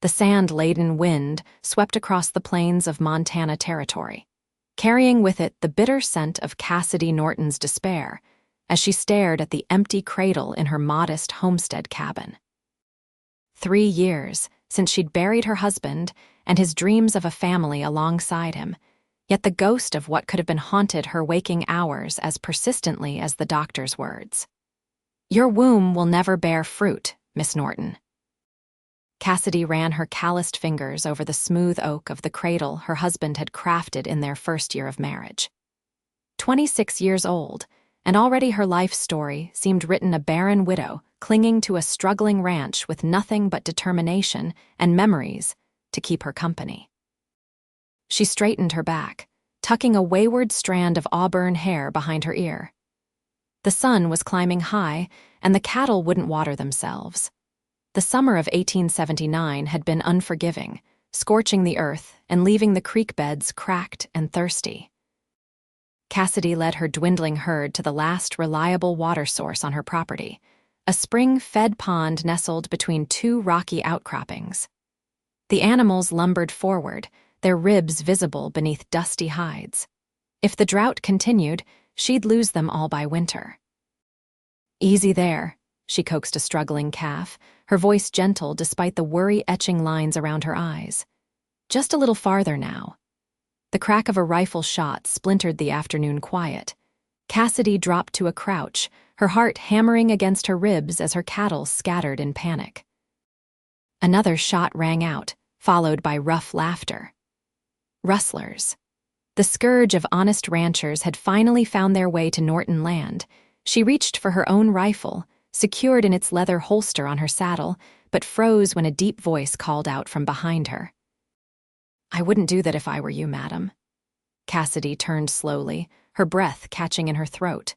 The sand-laden wind swept across the plains of Montana Territory, carrying with it the bitter scent of Cassidy Norton's despair as she stared at the empty cradle in her modest homestead cabin. 3 years since she'd buried her husband and his dreams of a family alongside him, yet the ghost of what could have been haunted her waking hours as persistently as the doctor's words. "Your womb will never bear fruit, Miss Norton." Cassidy ran her calloused fingers over the smooth oak of the cradle her husband had crafted in their first year of marriage. 26 years old, and already her life story seemed written a barren widow clinging to a struggling ranch with nothing but determination and memories to keep her company. She straightened her back, tucking a wayward strand of auburn hair behind her ear. The sun was climbing high, and the cattle wouldn't water themselves. The summer of 1879 had been unforgiving, scorching the earth and leaving the creek beds cracked and thirsty. Cassidy led her dwindling herd to the last reliable water source on her property, a spring-fed pond nestled between 2 rocky outcroppings. The animals lumbered forward, their ribs visible beneath dusty hides. If the drought continued, she'd lose them all by winter. "Easy there," she coaxed a struggling calf, her voice gentle despite the worry-etching lines around her eyes. "Just a little farther now." The crack of a rifle shot splintered the afternoon quiet. Cassidy dropped to a crouch, her heart hammering against her ribs as her cattle scattered in panic. Another shot rang out, followed by rough laughter. Rustlers. The scourge of honest ranchers had finally found their way to Norton land. She reached for her own rifle, secured in its leather holster on her saddle, but froze when a deep voice called out from behind her. "I wouldn't do that if I were you, madam." Cassidy turned slowly, her breath catching in her throat.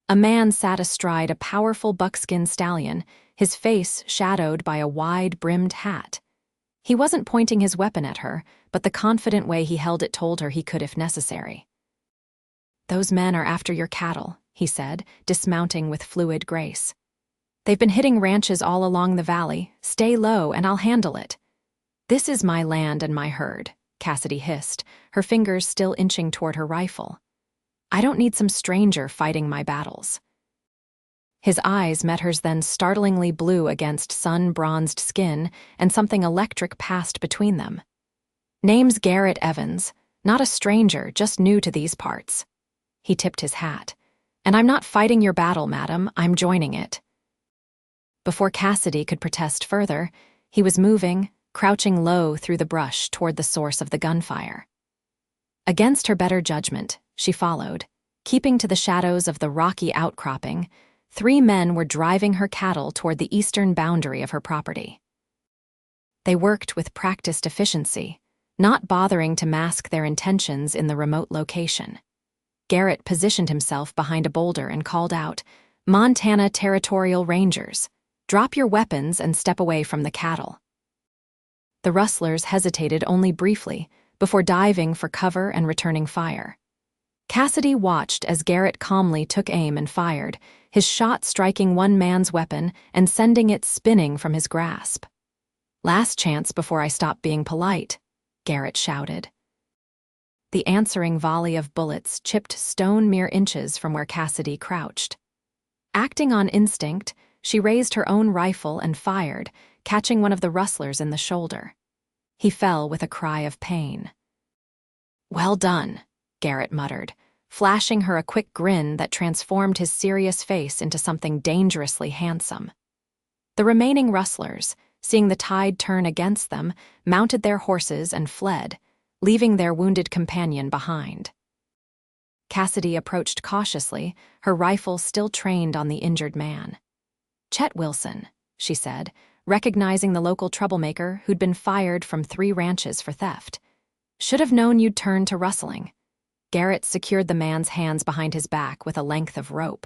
A man sat astride a powerful buckskin stallion, his face shadowed by a wide-brimmed hat. He wasn't pointing his weapon at her, but the confident way he held it told her he could if necessary. "Those men are after your cattle," he said, dismounting with fluid grace. "They've been hitting ranches all along the valley. Stay low and I'll handle it." "This is my land and my herd," Cassidy hissed, her fingers still inching toward her rifle. "I don't need some stranger fighting my battles." His eyes met hers then startlingly blue against sun-bronzed skin, and something electric passed between them. "Name's Garrett Evans, not a stranger, just new to these parts." He tipped his hat. "And I'm not fighting your battle, madam, I'm joining it." Before Cassidy could protest further, he was moving, crouching low through the brush toward the source of the gunfire. Against her better judgment, she followed, keeping to the shadows of the rocky outcropping. 3 men were driving her cattle toward the eastern boundary of her property. They worked with practiced efficiency, not bothering to mask their intentions in the remote location. Garrett positioned himself behind a boulder and called out, "Montana Territorial Rangers, drop your weapons and step away from the cattle." The rustlers hesitated only briefly before diving for cover and returning fire. Cassidy watched as Garrett calmly took aim and fired, his shot striking one man's weapon and sending it spinning from his grasp. "Last chance before I stop being polite," Garrett shouted. The answering volley of bullets chipped stone mere inches from where Cassidy crouched. Acting on instinct, she raised her own rifle and fired, catching one of the rustlers in the shoulder. He fell with a cry of pain. "Well done," Garrett muttered, flashing her a quick grin that transformed his serious face into something dangerously handsome. The remaining rustlers, seeing the tide turn against them, mounted their horses and fled, leaving their wounded companion behind. Cassidy approached cautiously, her rifle still trained on the injured man. "Chet Wilson," she said, recognizing the local troublemaker who'd been fired from 3 ranches for theft. "Should have known you'd turn to rustling." Garrett secured the man's hands behind his back with a length of rope.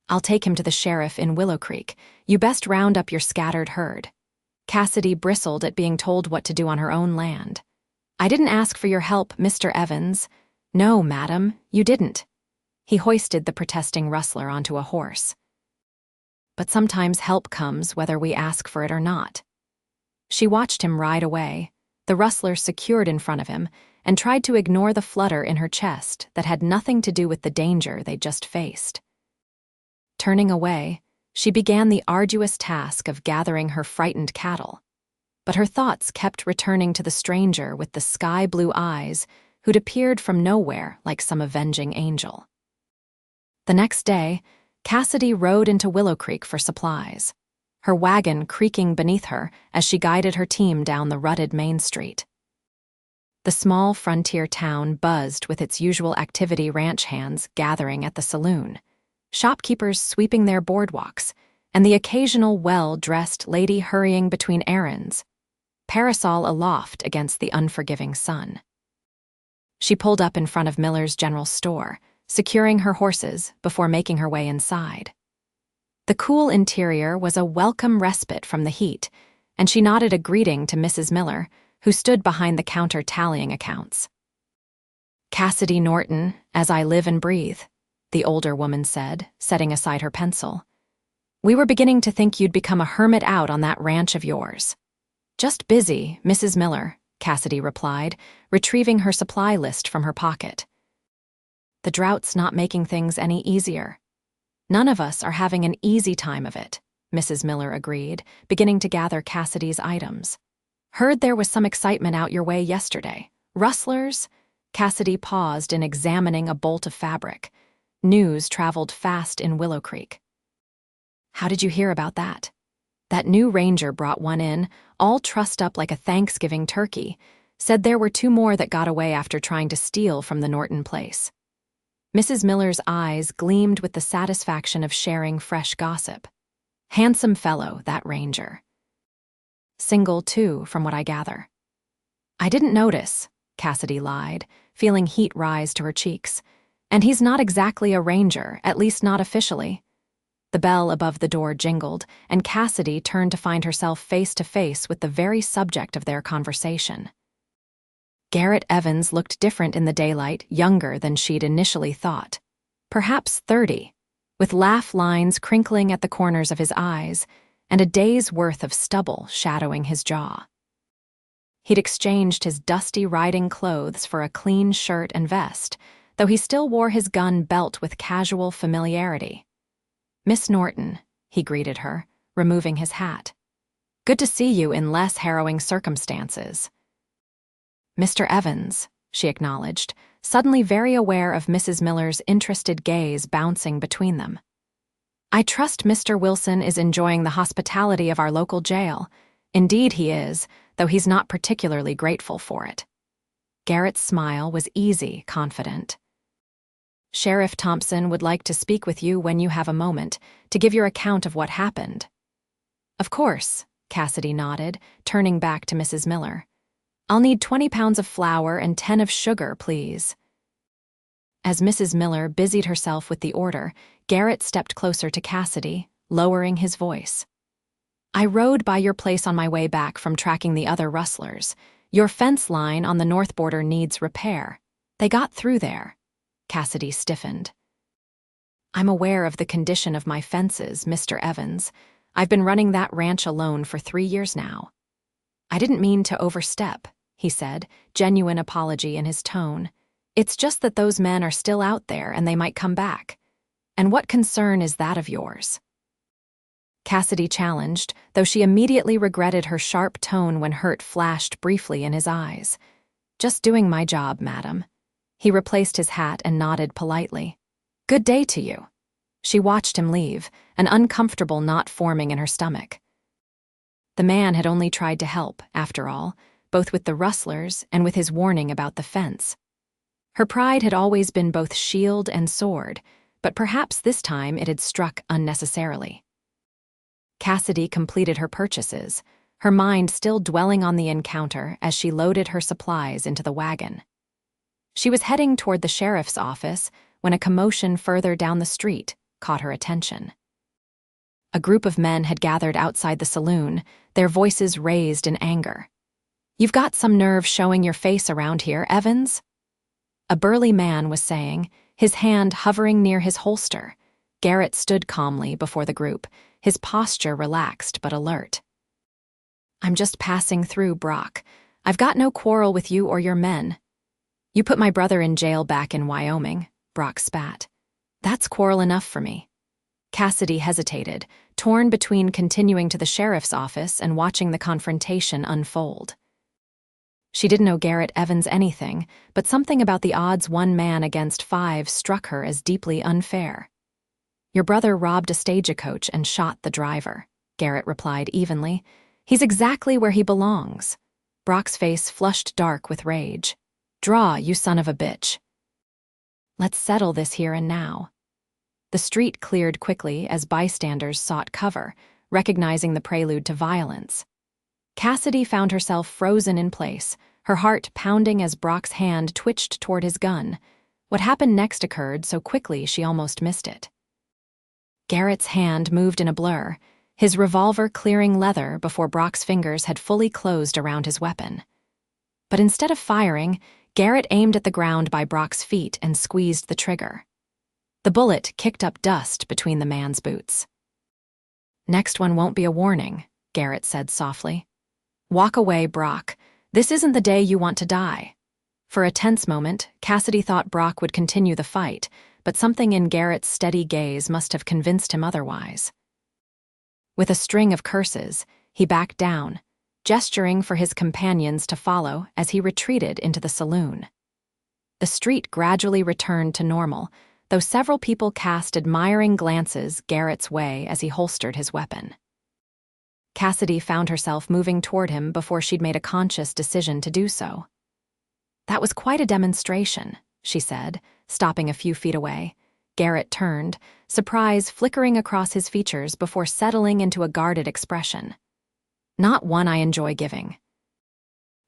"I'll take him to the sheriff in Willow Creek. You best round up your scattered herd." Cassidy bristled at being told what to do on her own land. "I didn't ask for your help, Mr. Evans." "No, madam, you didn't." He hoisted the protesting rustler onto a horse. "But sometimes help comes whether we ask for it or not." She watched him ride away, the rustler secured in front of him, and tried to ignore the flutter in her chest that had nothing to do with the danger they'd just faced. Turning away, she began the arduous task of gathering her frightened cattle, but her thoughts kept returning to the stranger with the sky-blue eyes who'd appeared from nowhere like some avenging angel. The next day, Cassidy rode into Willow Creek for supplies, her wagon creaking beneath her as she guided her team down the rutted Main Street. The small frontier town buzzed with its usual activity, ranch hands gathering at the saloon, shopkeepers sweeping their boardwalks, and the occasional well-dressed lady hurrying between errands, parasol aloft against the unforgiving sun. She pulled up in front of Miller's General Store, securing her horses before making her way inside. The cool interior was a welcome respite from the heat, and she nodded a greeting to Mrs. Miller, who stood behind the counter tallying accounts. "Cassidy Norton, as I live and breathe," the older woman said, setting aside her pencil. "We were beginning to think you'd become a hermit out on that ranch of yours." "Just busy, Mrs. Miller," Cassidy replied, retrieving her supply list from her pocket. "The drought's not making things any easier." "None of us are having an easy time of it," Mrs. Miller agreed, beginning to gather Cassidy's items. "Heard there was some excitement out your way yesterday. Rustlers?" Cassidy paused in examining a bolt of fabric. News traveled fast in Willow Creek. "How did you hear about that?" "That new ranger brought one in, all trussed up like a Thanksgiving turkey. Said there were 2 more that got away after trying to steal from the Norton place." Mrs. Miller's eyes gleamed with the satisfaction of sharing fresh gossip. "Handsome fellow, that ranger." "Single, too, from what I gather." "I didn't notice," Cassidy lied, feeling heat rise to her cheeks. "And he's not exactly a ranger, at least not officially." The bell above the door jingled, and Cassidy turned to find herself face to face with the very subject of their conversation. Garrett Evans looked different in the daylight, younger than she'd initially thought. Perhaps 30, with laugh lines crinkling at the corners of his eyes and a day's worth of stubble shadowing his jaw. He'd exchanged his dusty riding clothes for a clean shirt and vest, though he still wore his gun belt with casual familiarity. "Miss Norton," he greeted her, removing his hat. "Good to see you in less harrowing circumstances." "Mr. Evans," she acknowledged, suddenly very aware of Mrs. Miller's interested gaze bouncing between them. "I trust Mr. Wilson is enjoying the hospitality of our local jail. Indeed he is, though he's not particularly grateful for it." Garrett's smile was easy, confident. "Sheriff Thompson would like to speak with you when you have a moment, to give your account of what happened." "Of course," Cassidy nodded, turning back to Mrs. Miller. "I'll need 20 pounds of flour and 10 of sugar, please." As Mrs. Miller busied herself with the order, Garrett stepped closer to Cassidy, lowering his voice. "I rode by your place on my way back from tracking the other rustlers. Your fence line on the north border needs repair. They got through there." Cassidy stiffened. "I'm aware of the condition of my fences, Mr. Evans. I've been running that ranch alone for 3 years now." "I didn't mean to overstep," he said, genuine apology in his tone. "It's just that those men are still out there and they might come back. And what concern is that of yours?" Cassidy challenged, though she immediately regretted her sharp tone when hurt flashed briefly in his eyes. "Just doing my job, madam." He replaced his hat and nodded politely. "Good day to you." She watched him leave, an uncomfortable knot forming in her stomach. The man had only tried to help, after all, both with the rustlers and with his warning about the fence. Her pride had always been both shield and sword, but perhaps this time it had struck unnecessarily. Cassidy completed her purchases, her mind still dwelling on the encounter as she loaded her supplies into the wagon. She was heading toward the sheriff's office when a commotion further down the street caught her attention. A group of men had gathered outside the saloon, their voices raised in anger. "You've got some nerve showing your face around here, Evans?" A burly man was saying, his hand hovering near his holster. Garrett stood calmly before the group, his posture relaxed but alert. I'm just passing through, Brock. I've got no quarrel with you or your men. You put my brother in jail back in Wyoming, Brock spat. That's quarrel enough for me. Cassidy hesitated, torn between continuing to the sheriff's office and watching the confrontation unfold. She didn't know Garrett Evans anything, but something about the odds 1 man against 5 struck her as deeply unfair. Your brother robbed a stagecoach and shot the driver, Garrett replied evenly. He's exactly where he belongs. Brock's face flushed dark with rage. Draw, you son of a bitch. Let's settle this here and now. The street cleared quickly as bystanders sought cover, recognizing the prelude to violence. Cassidy found herself frozen in place, her heart pounding as Brock's hand twitched toward his gun. What happened next occurred so quickly she almost missed it. Garrett's hand moved in a blur, his revolver clearing leather before Brock's fingers had fully closed around his weapon. But instead of firing, Garrett aimed at the ground by Brock's feet and squeezed the trigger. The bullet kicked up dust between the man's boots. Next one won't be a warning, Garrett said softly. Walk away, Brock. This isn't the day you want to die. For a tense moment, Cassidy thought Brock would continue the fight, but something in Garrett's steady gaze must have convinced him otherwise. With a string of curses, he backed down, gesturing for his companions to follow as he retreated into the saloon. The street gradually returned to normal, though several people cast admiring glances Garrett's way as he holstered his weapon. Cassidy found herself moving toward him before she'd made a conscious decision to do so. That was quite a demonstration, she said, stopping a few feet away. Garrett turned, surprise flickering across his features before settling into a guarded expression. Not one I enjoy giving.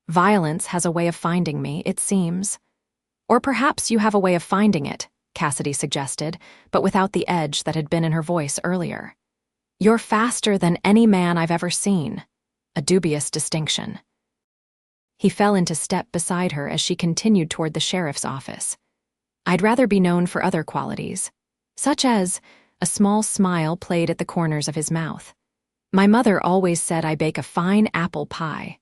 Violence has a way of finding me, it seems. Or perhaps you have a way of finding it, Cassidy suggested, but without the edge that had been in her voice earlier. You're faster than any man I've ever seen. A dubious distinction. He fell into step beside her as she continued toward the sheriff's office. I'd rather be known for other qualities, such as a small smile played at the corners of his mouth. My mother always said I bake a fine apple pie.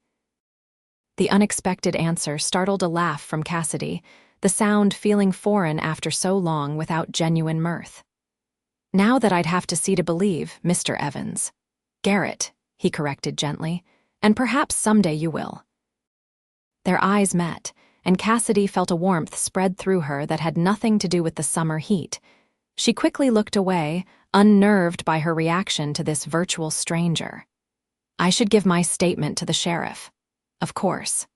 The unexpected answer startled a laugh from Cassidy, the sound feeling foreign after so long without genuine mirth. Now that I'd have to see to believe, Mr. Evans. Garrett, he corrected gently, and perhaps someday you will. Their eyes met, and Cassidy felt a warmth spread through her that had nothing to do with the summer heat. She quickly looked away, unnerved by her reaction to this virtual stranger. I should give my statement to the sheriff. Of course.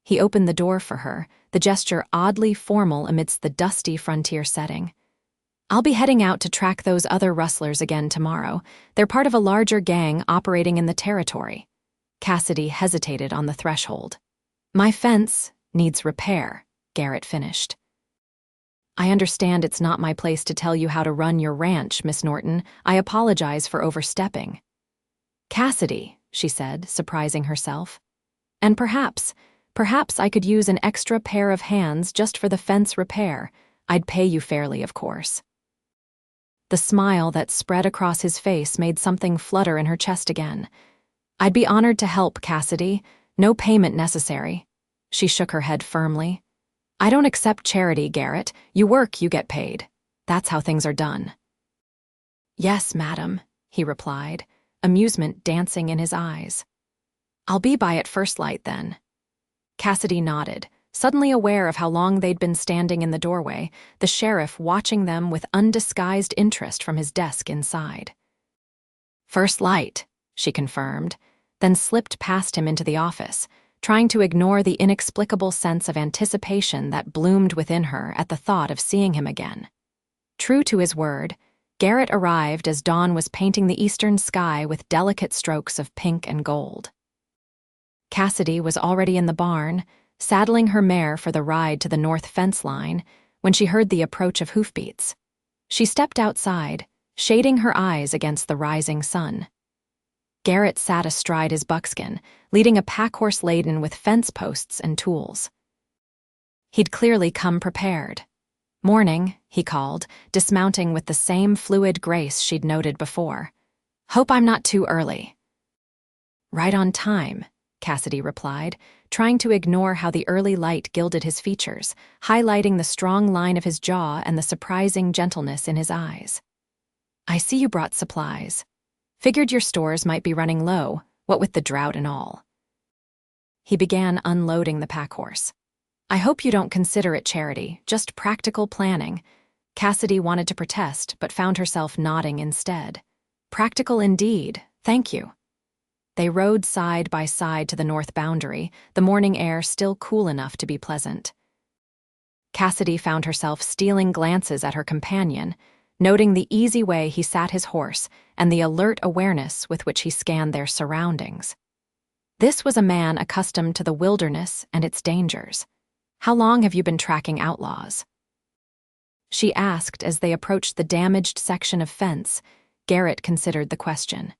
He opened the door for her, the gesture oddly formal amidst the dusty frontier setting. I'll be heading out to track those other rustlers again tomorrow. They're part of a larger gang operating in the territory. Cassidy hesitated on the threshold. My fence needs repair, Garrett finished. I understand it's not my place to tell you how to run your ranch, Miss Norton. I apologize for overstepping. Cassidy, she said, surprising herself. And perhaps I could use an extra pair of hands just for the fence repair. I'd pay you fairly, of course. The smile that spread across his face made something flutter in her chest again. I'd be honored to help, Cassidy. No payment necessary. She shook her head firmly. I don't accept charity, Garrett. You work, you get paid. That's how things are done. Yes, madam, he replied, amusement dancing in his eyes. I'll be by at first light, then. Cassidy nodded, suddenly aware of how long they'd been standing in the doorway, the sheriff watching them with undisguised interest from his desk inside. First light, she confirmed, then slipped past him into the office, trying to ignore the inexplicable sense of anticipation that bloomed within her at the thought of seeing him again. True to his word, Garrett arrived as dawn was painting the eastern sky with delicate strokes of pink and gold. Cassidy was already in the barn, saddling her mare for the ride to the north fence line, when she heard the approach of hoofbeats. She stepped outside, shading her eyes against the rising sun. Garrett sat astride his buckskin, leading a packhorse laden with fence posts and tools. He'd clearly come prepared. Morning, he called, dismounting with the same fluid grace she'd noted before. Hope I'm not too early. Right on time, Cassidy replied, trying to ignore how the early light gilded his features, highlighting the strong line of his jaw and the surprising gentleness in his eyes. I see you brought supplies. Figured your stores might be running low, what with the drought and all. He began unloading the pack horse. I hope you don't consider it charity, just practical planning. Cassidy wanted to protest, but found herself nodding instead. Practical indeed, thank you. They rode side by side to the north boundary, the morning air still cool enough to be pleasant. Cassidy found herself stealing glances at her companion, noting the easy way he sat his horse and the alert awareness with which he scanned their surroundings. This was a man accustomed to the wilderness and its dangers. How long have you been tracking outlaws? She asked as they approached the damaged section of fence. Garrett considered the question.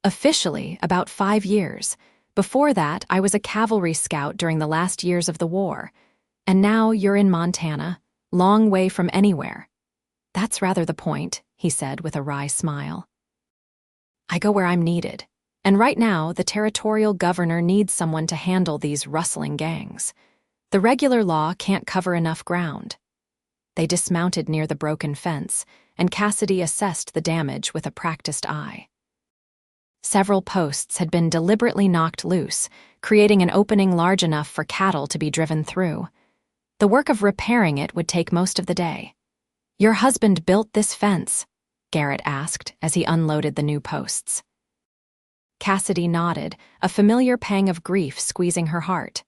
Officially, about 5 years. Before that, I was a cavalry scout during the last years of the war. And now you're in Montana, long way from anywhere. That's rather the point, he said with a wry smile. I go where I'm needed. And right now, the territorial governor needs someone to handle these rustling gangs. The regular law can't cover enough ground. They dismounted near the broken fence, and Cassidy assessed the damage with a practiced eye. Several posts had been deliberately knocked loose, creating an opening large enough for cattle to be driven through. The work of repairing it would take most of the day. Your husband built this fence? Garrett asked as he unloaded the new posts. Cassidy nodded, a familiar pang of grief squeezing her heart.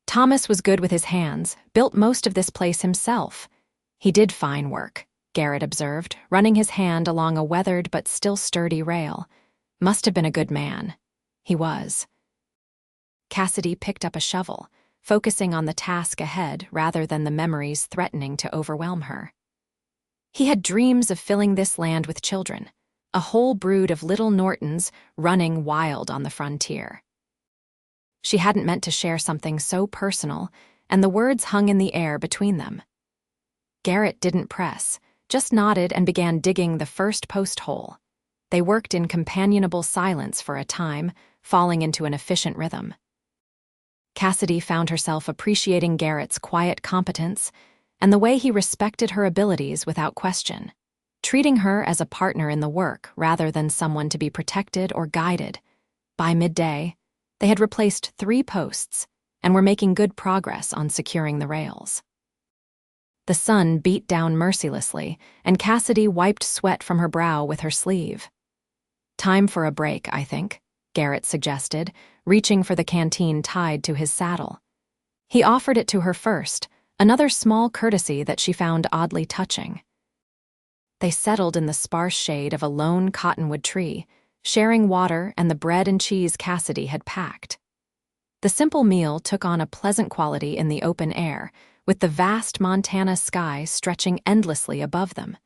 Thomas was good with his hands, built most of this place himself. He did fine work, Garrett observed, running his hand along a weathered but still sturdy rail. Must have been a good man. He was. Cassidy picked up a shovel, focusing on the task ahead rather than the memories threatening to overwhelm her. He had dreams of filling this land with children, a whole brood of little Nortons running wild on the frontier. She hadn't meant to share something so personal, and the words hung in the air between them. Garrett didn't press, just nodded and began digging the first post hole. They worked in companionable silence for a time, falling into an efficient rhythm. Cassidy found herself appreciating Garrett's quiet competence and the way he respected her abilities without question, treating her as a partner in the work rather than someone to be protected or guided. By midday, they had replaced 3 posts and were making good progress on securing the rails. The sun beat down mercilessly, and Cassidy wiped sweat from her brow with her sleeve. Time for a break, I think, Garrett suggested, reaching for the canteen tied to his saddle. He offered it to her first, another small courtesy that she found oddly touching. They settled in the sparse shade of a lone cottonwood tree, sharing water and the bread and cheese Cassidy had packed. The simple meal took on a pleasant quality in the open air, with the vast Montana sky stretching endlessly above them.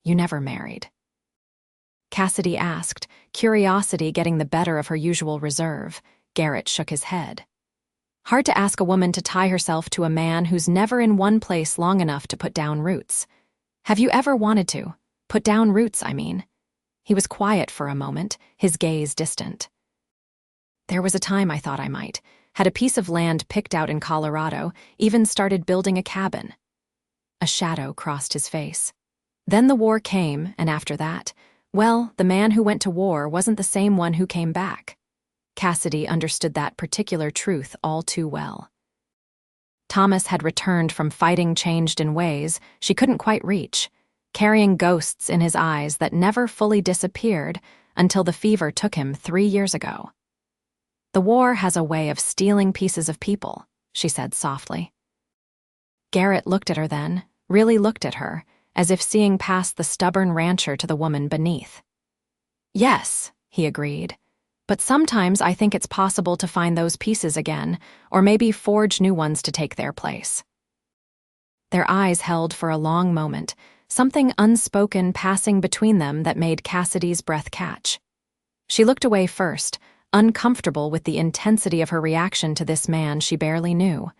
You never married? Cassidy asked, curiosity getting the better of her usual reserve. Garrett shook his head. Hard to ask a woman to tie herself to a man who's never in one place long enough to put down roots. Have you ever wanted to? Put down roots, I mean. He was quiet for a moment, his gaze distant. There was a time I thought I might. Had a piece of land picked out in Colorado, even started building a cabin. A shadow crossed his face. Then the war came, and after that, well, the man who went to war wasn't the same one who came back. Cassidy understood that particular truth all too well. Thomas had returned from fighting changed in ways she couldn't quite reach, carrying ghosts in his eyes that never fully disappeared until the fever took him 3 years ago. The war has a way of stealing pieces of people, she said softly. Garrett looked at her then, really looked at her, as if seeing past the stubborn rancher to the woman beneath. Yes, he agreed, but sometimes I think it's possible to find those pieces again, or maybe forge new ones to take their place. Their eyes held for a long moment, something unspoken passing between them that made Cassidy's breath catch. She looked away first, uncomfortable with the intensity of her reaction to this man she barely knew.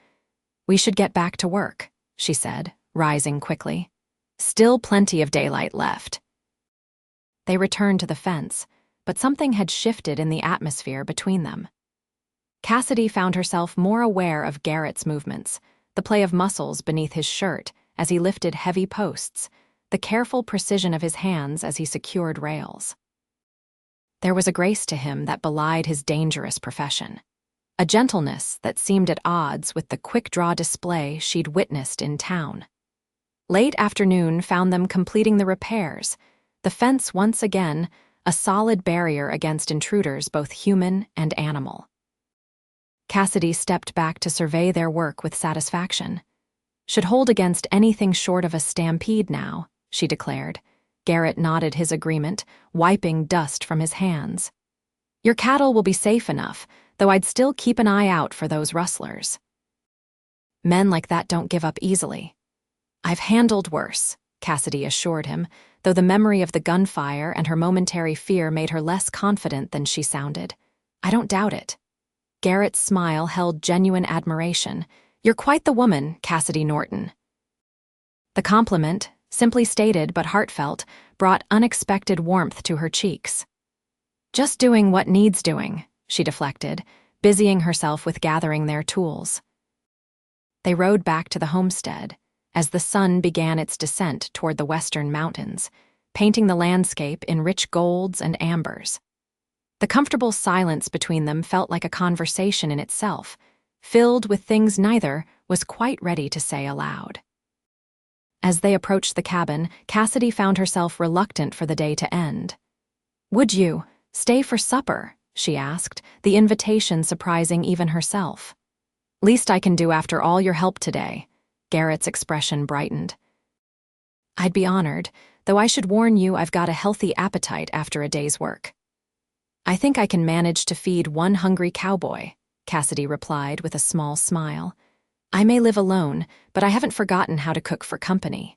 We should get back to work, she said, rising quickly. Still plenty of daylight left. They returned to the fence, but something had shifted in the atmosphere between them. Cassidy found herself more aware of Garrett's movements, the play of muscles beneath his shirt as he lifted heavy posts, the careful precision of his hands as he secured rails. There was a grace to him that belied his dangerous profession, a gentleness that seemed at odds with the quick-draw display she'd witnessed in town. Late afternoon found them completing the repairs, the fence once again a solid barrier against intruders both human and animal. Cassidy stepped back to survey their work with satisfaction. Should hold against anything short of a stampede now, she declared. Garrett nodded his agreement, wiping dust from his hands. Your cattle will be safe enough, though I'd still keep an eye out for those rustlers. Men like that don't give up easily. I've handled worse, Cassidy assured him, though the memory of the gunfire and her momentary fear made her less confident than she sounded. I don't doubt it. Garrett's smile held genuine admiration. You're quite the woman, Cassidy Norton. The compliment, simply stated but heartfelt, brought unexpected warmth to her cheeks. Just doing what needs doing, she deflected, busying herself with gathering their tools. They rode back to the homestead as the sun began its descent toward the western mountains, painting the landscape in rich golds and ambers. The comfortable silence between them felt like a conversation in itself, filled with things neither was quite ready to say aloud. As they approached the cabin, Cassidy found herself reluctant for the day to end. Would you stay for supper? She asked, the invitation surprising even herself. Least I can do after all your help today. Garrett's expression brightened. I'd be honored, though I should warn you I've got a healthy appetite after a day's work. I think I can manage to feed one hungry cowboy, Cassidy replied with a small smile. I may live alone, but I haven't forgotten how to cook for company.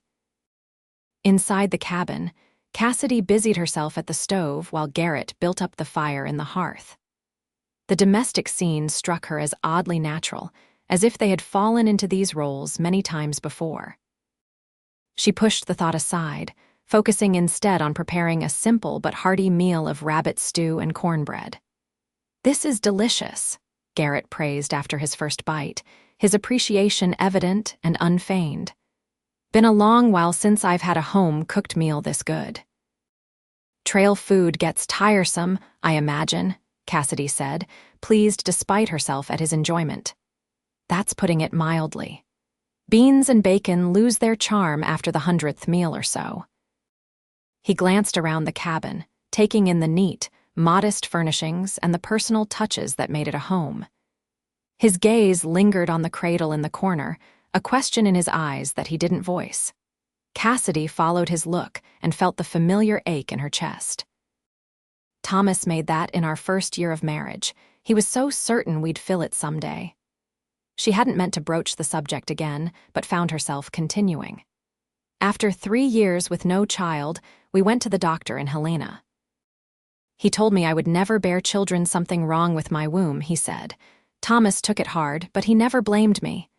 Inside the cabin, Cassidy busied herself at the stove while Garrett built up the fire in the hearth. The domestic scene struck her as oddly natural, as if they had fallen into these roles many times before. She pushed the thought aside, focusing instead on preparing a simple but hearty meal of rabbit stew and cornbread. This is delicious, Garrett praised after his first bite, his appreciation evident and unfeigned. Been a long while since I've had a home-cooked meal this good. Trail food gets tiresome, I imagine, Cassidy said, pleased despite herself at his enjoyment. That's putting it mildly. Beans and bacon lose their charm after the 100th meal or so. He glanced around the cabin, taking in the neat, modest furnishings and the personal touches that made it a home. His gaze lingered on the cradle in the corner, a question in his eyes that he didn't voice. Cassidy followed his look and felt the familiar ache in her chest. Thomas made that in our first year of marriage. He was so certain we'd fill it someday. She hadn't meant to broach the subject again, but found herself continuing. After 3 years with no child, we went to the doctor in Helena. He told me I would never bear children. Something wrong with my womb, he said. Thomas took it hard, but he never blamed me.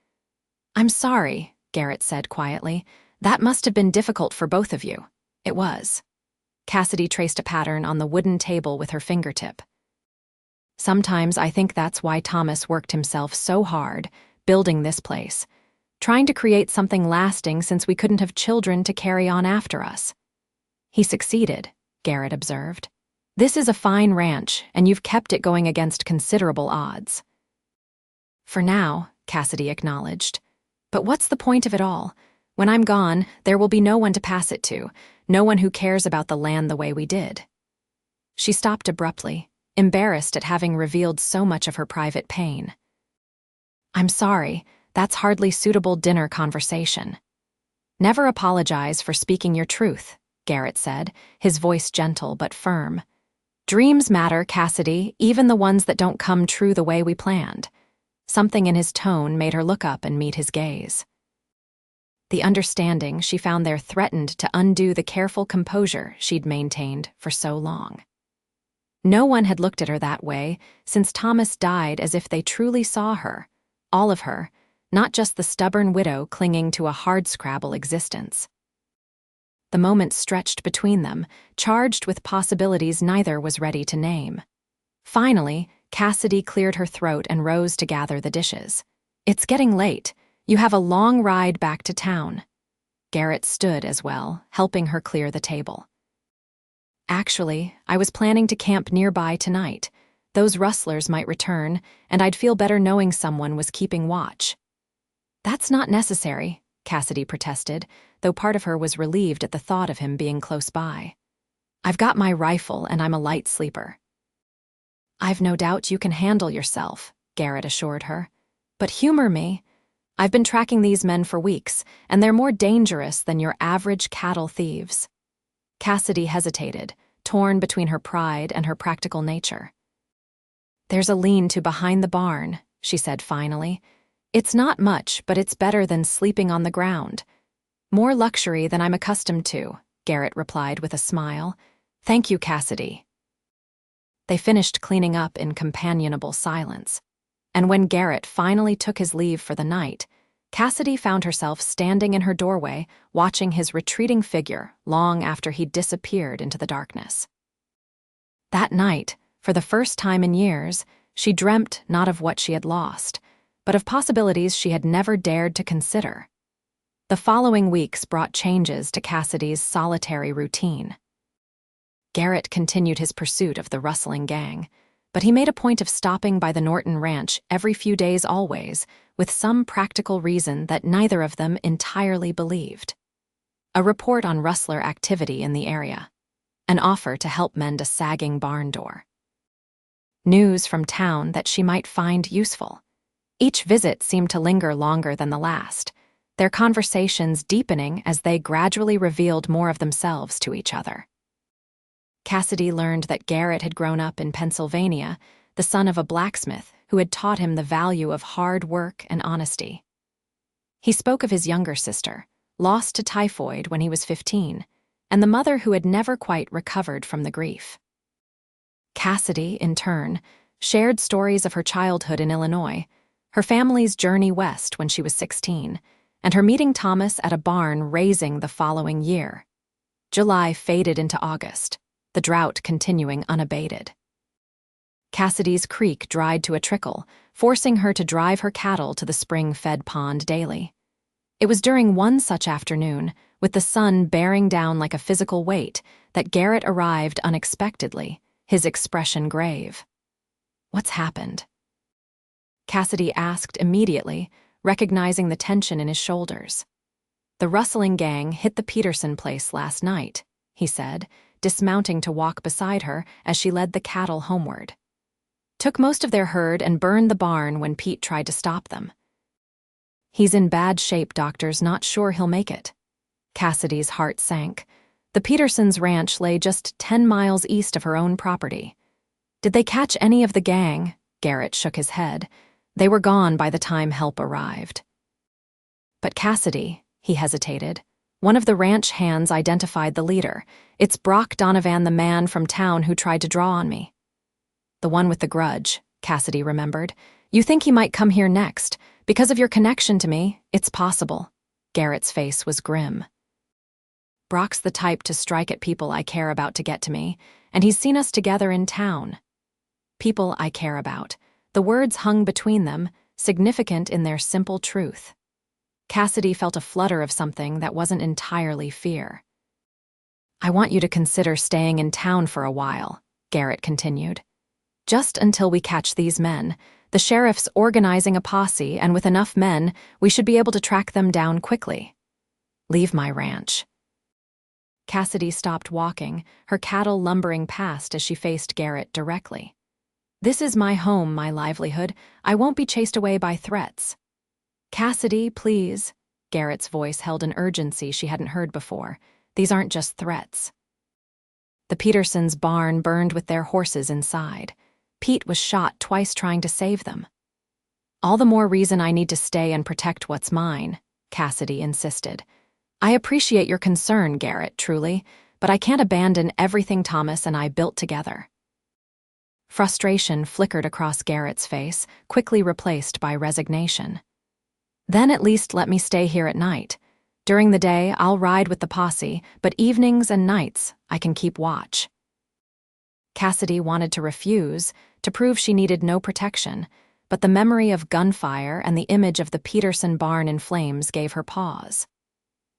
I'm sorry, Garrett said quietly. That must have been difficult for both of you. It was. Cassidy traced a pattern on the wooden table with her fingertip. Sometimes I think that's why Thomas worked himself so hard, building this place, trying to create something lasting since we couldn't have children to carry on after us. He succeeded, Garrett observed. This is a fine ranch, and you've kept it going against considerable odds. For now, Cassidy acknowledged. But what's the point of it all? When I'm gone, there will be no one to pass it to, no one who cares about the land the way we did. She stopped abruptly, embarrassed at having revealed so much of her private pain. I'm sorry, that's hardly suitable dinner conversation. Never apologize for speaking your truth, Garrett said, his voice gentle but firm. Dreams matter, Cassidy, even the ones that don't come true the way we planned. Something in his tone made her look up and meet his gaze. The understanding she found there threatened to undo the careful composure she'd maintained for so long. No one had looked at her that way since Thomas died, as if they truly saw her, all of her, not just the stubborn widow clinging to a hardscrabble existence. The moment stretched between them, charged with possibilities neither was ready to name. Finally, Cassidy cleared her throat and rose to gather the dishes. "It's getting late. You have a long ride back to town." Garrett stood as well, helping her clear the table. "Actually, I was planning to camp nearby tonight. Those rustlers might return, and I'd feel better knowing someone was keeping watch." "That's not necessary," Cassidy protested, though part of her was relieved at the thought of him being close by. "I've got my rifle and I'm a light sleeper." "I've no doubt you can handle yourself," Garrett assured her. "But humor me. I've been tracking these men for weeks, and they're more dangerous than your average cattle thieves." Cassidy hesitated, torn between her pride and her practical nature. "There's a lean-to behind the barn," she said finally. "It's not much, but it's better than sleeping on the ground." "More luxury than I'm accustomed to," Garrett replied with a smile. "Thank you, Cassidy." They finished cleaning up in companionable silence. And when Garrett finally took his leave for the night, Cassidy found herself standing in her doorway, watching his retreating figure long after he'd disappeared into the darkness. That night, for the first time in years, she dreamt not of what she had lost, but of possibilities she had never dared to consider. The following weeks brought changes to Cassidy's solitary routine. Garrett continued his pursuit of the rustling gang, but he made a point of stopping by the Norton ranch every few days always, with some practical reason that neither of them entirely believed. A report on rustler activity in the area. An offer to help mend a sagging barn door. News from town that she might find useful. Each visit seemed to linger longer than the last, their conversations deepening as they gradually revealed more of themselves to each other. Cassidy learned that Garrett had grown up in Pennsylvania, the son of a blacksmith who had taught him the value of hard work and honesty. He spoke of his younger sister, lost to typhoid when he was 15, and the mother who had never quite recovered from the grief. Cassidy, in turn, shared stories of her childhood in Illinois, her family's journey west when she was 16, and her meeting Thomas at a barn raising the following year. July faded into August, the drought continuing unabated. Cassidy's creek dried to a trickle, forcing her to drive her cattle to the spring-fed pond daily. It was during one such afternoon, with the sun bearing down like a physical weight, that Garrett arrived unexpectedly, his expression grave. "What's happened?" Cassidy asked immediately, recognizing the tension in his shoulders. "The rustling gang hit the Peterson place last night," he said, dismounting to walk beside her as she led the cattle homeward. "Took most of their herd and burned the barn when Pete tried to stop them. He's in bad shape, doctor's not sure he'll make it." Cassidy's heart sank. The Petersons' ranch lay just 10 miles east of her own property. "Did they catch any of the gang?" Garrett shook his head. "They were gone by the time help arrived." "But Cassidy," he hesitated. "One of the ranch hands identified the leader. It's Brock Donovan, the man from town who tried to draw on me." "The one with the grudge," Cassidy remembered. "You think he might come here next? Because of your connection to me, it's possible." Garrett's face was grim. "Brock's the type to strike at people I care about to get to me, and he's seen us together in town." People I care about. The words hung between them, significant in their simple truth. Cassidy felt a flutter of something that wasn't entirely fear. "I want you to consider staying in town for a while," Garrett continued. "Just until we catch these men. The sheriff's organizing a posse, and with enough men, we should be able to track them down quickly." "Leave my ranch." Cassidy stopped walking, her cattle lumbering past as she faced Garrett directly. "This is my home, my livelihood. I won't be chased away by threats." "Cassidy, please." Garrett's voice held an urgency she hadn't heard before. "These aren't just threats." The Petersons' barn burned with their horses inside. Pete was shot twice trying to save them. "All the more reason I need to stay and protect what's mine," Cassidy insisted. "I appreciate your concern, Garrett, truly, but I can't abandon everything Thomas and I built together." Frustration flickered across Garrett's face, quickly replaced by resignation. "Then at least let me stay here at night. During the day, I'll ride with the posse, but evenings and nights, I can keep watch. Cassidy wanted to refuse, to prove she needed no protection, but the memory of gunfire and the image of the Peterson barn in flames gave her pause.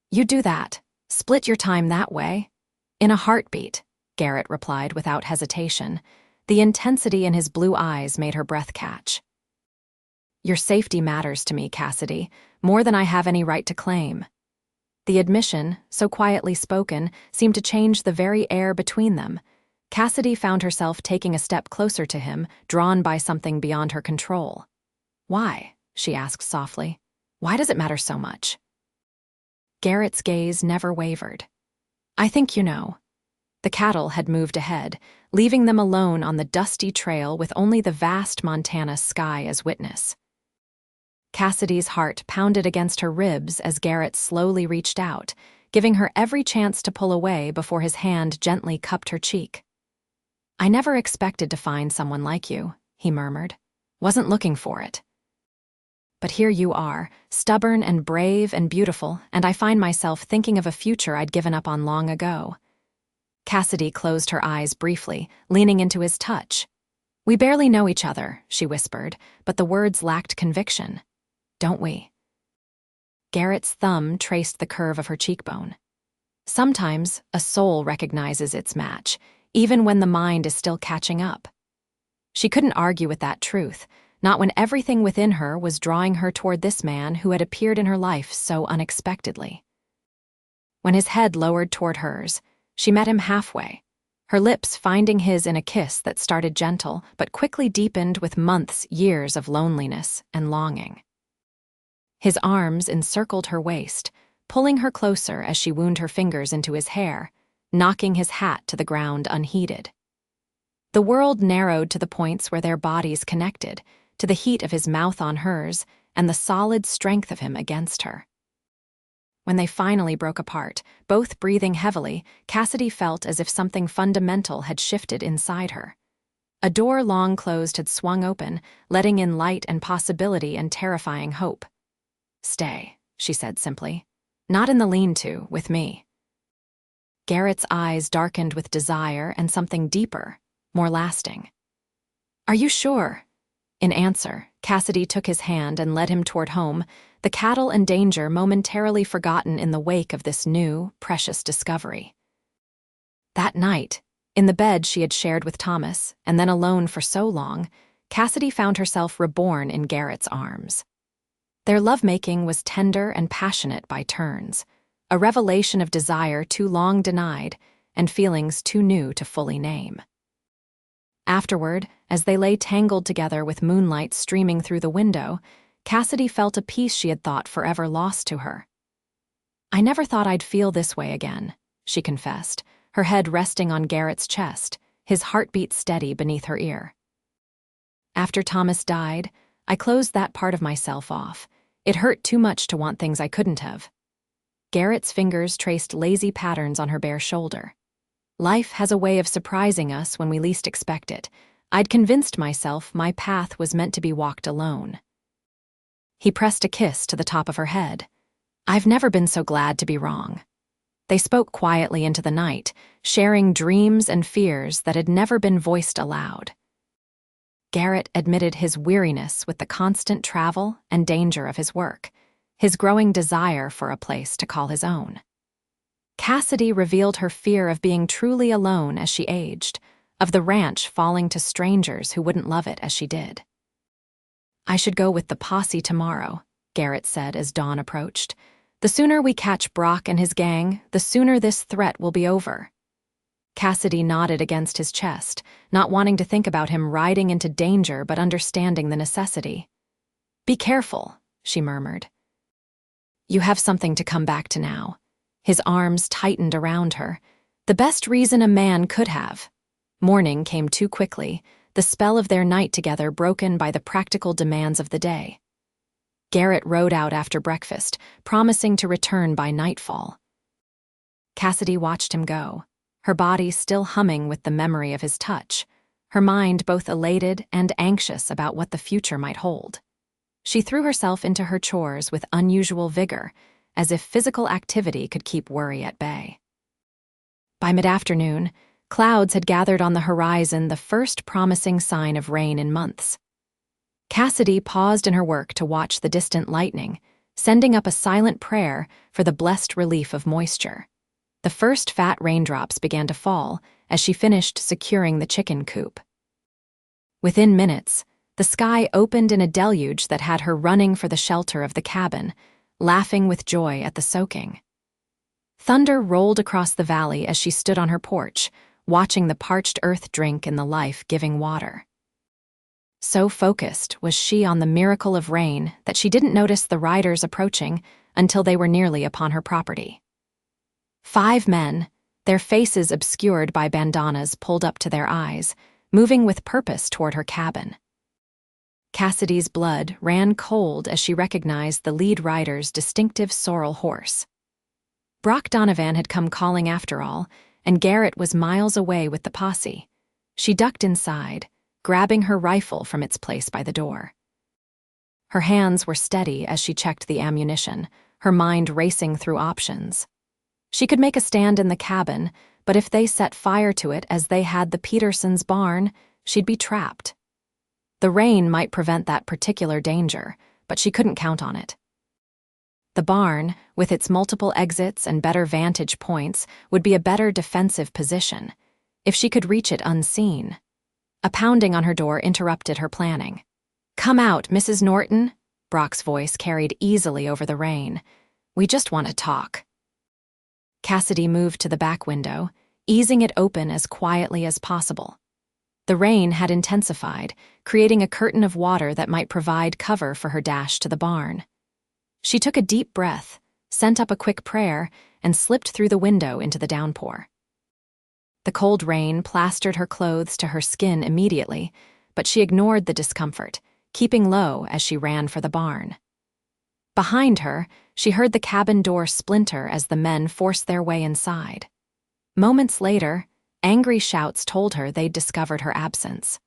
"You do that. Split your time that way." "In a heartbeat," Garrett replied without hesitation. The intensity in his blue eyes made her breath catch. "Your safety matters to me, Cassidy, more than I have any right to claim." The admission, so quietly spoken, seemed to change the very air between them. Cassidy found herself taking a step closer to him, drawn by something beyond her control. "Why?" she asked softly. "Why does it matter so much?" Garrett's gaze never wavered. "I think you know." The cattle had moved ahead, leaving them alone on the dusty trail with only the vast Montana sky as witness. Cassidy's heart pounded against her ribs as Garrett slowly reached out, giving her every chance to pull away before his hand gently cupped her cheek. "I never expected to find someone like you," he murmured. "Wasn't looking for it. But here you are, stubborn and brave and beautiful, and I find myself thinking of a future I'd given up on long ago." Cassidy closed her eyes briefly, leaning into his touch. "We barely know each other," she whispered, but the words lacked conviction. "Don't we?" Garrett's thumb traced the curve of her cheekbone. "Sometimes a soul recognizes its match, even when the mind is still catching up." She couldn't argue with that truth, not when everything within her was drawing her toward this man who had appeared in her life so unexpectedly. When his head lowered toward hers, she met him halfway, her lips finding his in a kiss that started gentle but quickly deepened with years of loneliness and longing. His arms encircled her waist, pulling her closer as she wound her fingers into his hair, knocking his hat to the ground unheeded. The world narrowed to the points where their bodies connected, to the heat of his mouth on hers and the solid strength of him against her. When they finally broke apart, both breathing heavily, Cassidy felt as if something fundamental had shifted inside her. A door long closed had swung open, letting in light and possibility and terrifying hope. "Stay," she said simply. "Not in the lean-to, with me." Garrett's eyes darkened with desire and something deeper, more lasting. "Are you sure?" In answer, Cassidy took his hand and led him toward home, the cattle and danger momentarily forgotten in the wake of this new, precious discovery. That night, in the bed she had shared with Thomas, and then alone for so long, Cassidy found herself reborn in Garrett's arms. Their lovemaking was tender and passionate by turns, a revelation of desire too long denied and feelings too new to fully name. Afterward, as they lay tangled together with moonlight streaming through the window, Cassidy felt a peace she had thought forever lost to her. "I never thought I'd feel this way again," she confessed, her head resting on Garrett's chest, his heartbeat steady beneath her ear. "After Thomas died, I closed that part of myself off. It hurt too much to want things I couldn't have." Garrett's fingers traced lazy patterns on her bare shoulder. "Life has a way of surprising us when we least expect it. I'd convinced myself my path was meant to be walked alone." He pressed a kiss to the top of her head. "I've never been so glad to be wrong." They spoke quietly into the night, sharing dreams and fears that had never been voiced aloud. Garrett admitted his weariness with the constant travel and danger of his work, his growing desire for a place to call his own. Cassidy revealed her fear of being truly alone as she aged, of the ranch falling to strangers who wouldn't love it as she did. "I should go with the posse tomorrow," Garrett said as dawn approached. "The sooner we catch Brock and his gang, the sooner this threat will be over." Cassidy nodded against his chest, not wanting to think about him riding into danger but understanding the necessity. "Be careful," she murmured. "You have something to come back to now." His arms tightened around her. The best reason a man could have. Morning came too quickly, the spell of their night together broken by the practical demands of the day. Garrett rode out after breakfast, promising to return by nightfall. Cassidy watched him go, her body still humming with the memory of his touch, her mind both elated and anxious about what the future might hold. She threw herself into her chores with unusual vigor, as if physical activity could keep worry at bay. By mid-afternoon, clouds had gathered on the horizon, the first promising sign of rain in months. Cassidy paused in her work to watch the distant lightning, sending up a silent prayer for the blessed relief of moisture. The first fat raindrops began to fall as she finished securing the chicken coop. Within minutes, the sky opened in a deluge that had her running for the shelter of the cabin, laughing with joy at the soaking. Thunder rolled across the valley as she stood on her porch, watching the parched earth drink in the life-giving water. So focused was she on the miracle of rain that she didn't notice the riders approaching until they were nearly upon her property. 5 men, their faces obscured by bandanas pulled up to their eyes, moving with purpose toward her cabin. Cassidy's blood ran cold as she recognized the lead rider's distinctive sorrel horse. Brock Donovan had come calling after all, and Garrett was miles away with the posse. She ducked inside, grabbing her rifle from its place by the door. Her hands were steady as she checked the ammunition, her mind racing through options. She could make a stand in the cabin, but if they set fire to it as they had the Petersons' barn, she'd be trapped. The rain might prevent that particular danger, but she couldn't count on it. The barn, with its multiple exits and better vantage points, would be a better defensive position, if she could reach it unseen. A pounding on her door interrupted her planning. "Come out, Mrs. Norton," Brock's voice carried easily over the rain. "We just want to talk." Cassidy moved to the back window, easing it open as quietly as possible. The rain had intensified, creating a curtain of water that might provide cover for her dash to the barn. She took a deep breath, sent up a quick prayer, and slipped through the window into the downpour. The cold rain plastered her clothes to her skin immediately, but she ignored the discomfort, keeping low as she ran for the barn. Behind her, she heard the cabin door splinter as the men forced their way inside. Moments later, angry shouts told her they'd discovered her absence.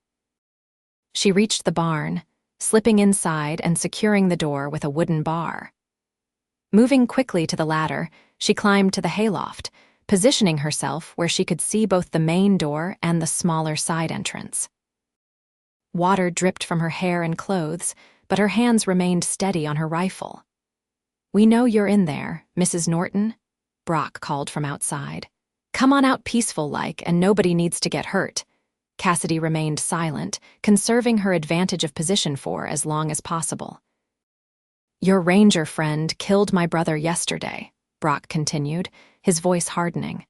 She reached the barn, slipping inside and securing the door with a wooden bar. Moving quickly to the ladder, she climbed to the hayloft, positioning herself where she could see both the main door and the smaller side entrance. Water dripped from her hair and clothes, but her hands remained steady on her rifle. "We know you're in there, Mrs. Norton," Brock called from outside. "Come on out peaceful-like, and nobody needs to get hurt." Cassidy remained silent, conserving her advantage of position for as long as possible. "Your ranger friend killed my brother yesterday," Brock continued, his voice hardening.